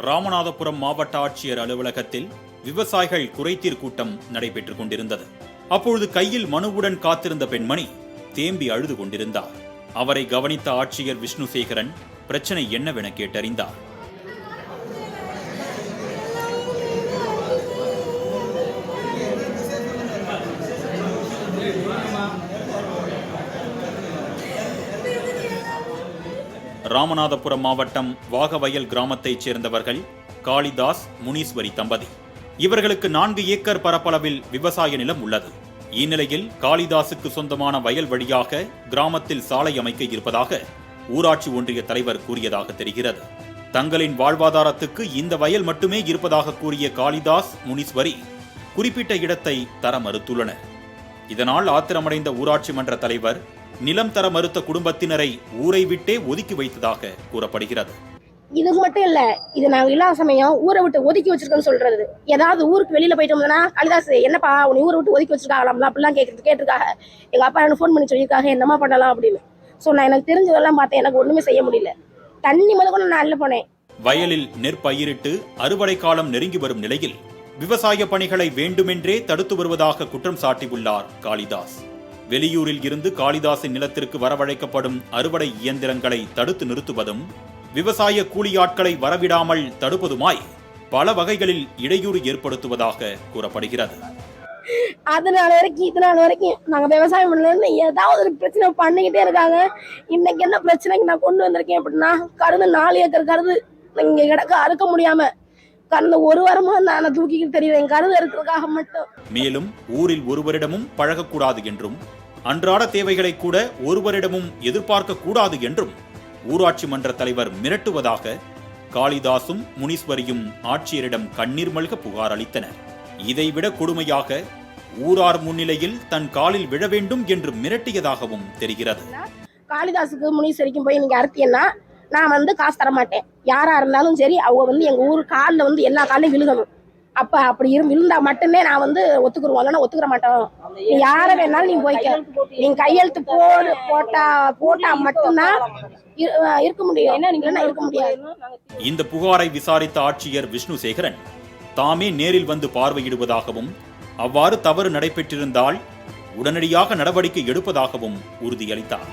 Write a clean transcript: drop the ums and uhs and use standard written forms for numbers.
ராமநாதபுரம் மாவட்ட ஆட்சியர் அலுவலகத்தில் விவசாயிகள் குறைதீர் கூட்டம் நடைபெற்றுக் கொண்டிருந்தது. அப்பொழுது கையில் மனுவுடன் காத்திருந்த பெண்மணி தேம்பி அழுது கொண்டிருந்தார். அவரை கவனித்த ஆட்சியர் விஷ்ணுசேகரன் பிரச்சனை என்னவென கேட்டறிந்தார். ராமநாதபுரம் மாவட்டம் வாகவயல் கிராமத்தைச் சேர்ந்தவர்கள் காளிதாஸ், முனீஸ்வரி தம்பதி. இவர்களுக்கு 4 ஏக்கர் பரப்பளவில் விவசாய நிலம் உள்ளது. இந்நிலையில் காளிதாசுக்கு சொந்தமான வயல் வழியாக கிராமத்தில் சாலை அமைக்க இருப்பதாக ஊராட்சி ஒன்றிய தலைவர் கூறியதாக தெரிகிறது. தங்களின் வாழ்வாதாரத்துக்கு இந்த வயல் மட்டுமே இருப்பதாக கூறிய காளிதாஸ், முனீஸ்வரி குறிப்பிட்ட இடத்தை தர மறுத்துள்ளனர். இதனால் ஆத்திரமடைந்த ஊராட்சி மன்ற தலைவர் நிலம் தர மறுத்த குடும்பத்தினரை ஊரை விட்டே ஒதுக்கி வைத்ததாக கூறப்படுகிறது. இதுக்கு மட்டும் இல்ல, இது நாங்க இல்லாத சமயம் ஊரை விட்டு ஒதுக்கி வச்சிருக்கோன்னு சொல்றது. ஏதாவது ஊருக்கு வெளியில போயிட்டோம்னா காளிதாஸ் என்னப்பா உன்னை ஊரை விட்டு ஒதுக்கி வச்சிருக்காங்களாம்ல அப்படிலாம் கேட்டிருக்காங்க. எங்க அப்பா எனக்கு ஃபோன் பண்ணி சொல்லியிருக்காங்க என்னமா பண்ணலாம் அப்படின்னு. ஸோ நான் எனக்கு தெரிஞ்சதெல்லாம் பார்த்தேன், எனக்கு ஒண்ணுமே செய்ய முடியல. தண்ணி முதல்ல நான் அள்ள போனேன். வயலில் நெற்பயிரிட்டு அறுவடை காலம் நெருங்கி வரும் நிலையில் விவசாய பணிகளை வேண்டுமென்றே தடுத்து வருவதாக குற்றம் சாட்டியுள்ளார் காளிதாஸ். வெளியூரில் இருந்து காளிதாசின் நிலத்திற்கு வரவழைக்கப்படும் அறுவடை இயந்திரங்களை தடுத்து நிறுத்துவதும் விவசாய கூலியாட்களை வரவிடாமல் தடுப்பதுமாய் பல வகைகளில் இடையூறு ஏற்படுத்துவதாக கூறப்படுகிறது. இதனால வரைக்கும் நாங்க விவசாயம் பண்ணலன்னு ஏதாவது ஒரு பிரச்சனை பண்ணிக்கிட்டே இருக்காங்க. இன்னைக்கு என்ன பிரச்சனைக்கு நான் கொண்டு வந்திருக்கேன் அப்படின்னா, கருது 4 ஏக்கர் கருது இங்க கிடக்க அறுக்க முடியாம கடந்த 1 வாரமா நான் தூக்கிக்கிட்டு தெரியுறேன் கருது இருக்கிறதுக்காக மட்டும். மேலும் ஊரில் ஒருவரிடமும் பழகக்கூடாது என்றும் அன்றாட தேவைகளை கூட ஒருவரிடமும் எதிர்பார்க்க கூடாது என்றும் ஊராட்சி மன்ற தலைவர் மிரட்டுவதாக காளிதாசும் முனீஸ்வரியும் ஆட்சியரிடம் கண்ணீர் மல்க புகார் அளித்தனர். இதைவிட கொடுமையாக ஊரார் முன்னிலையில் தன் காலில் விழ வேண்டும் என்று மிரட்டியதாகவும் தெரிகிறது. காளிதாசுக்கு முனீஸ்வரிக்கும் போய் நீங்க அறுத்தீங்கன்னா நான் காசு தர மாட்டேன். யாரா இருந்தாலும் சரி, அவங்க எங்க ஊர் காலில் எல்லா காலையும் விழுகணும். அப்ப அப்படி விழுந்தா மட்டுமே நான் ஒத்துக்குருவாங்க. நான் ஒத்துக்கிற மாட்டோம். நீ யார வேணாலும் நீ போய்க்க, நீங்க கையெழுத்து போட்டா மட்டும்தான் இருக்க முடியும். என்ன நீங்க இருக்க முடியாது. இந்த புகாரை விசாரித்த ஆட்சியர் விஷ்ணுசேகரன் தாமே நேரில் வந்து பார்வையிடுவதாகவும் அவ்வாறு தவறு நடைபெற்றிருந்தால் உடனடியாக நடவடிக்கை எடுப்பதாகவும் உறுதியளித்தார்.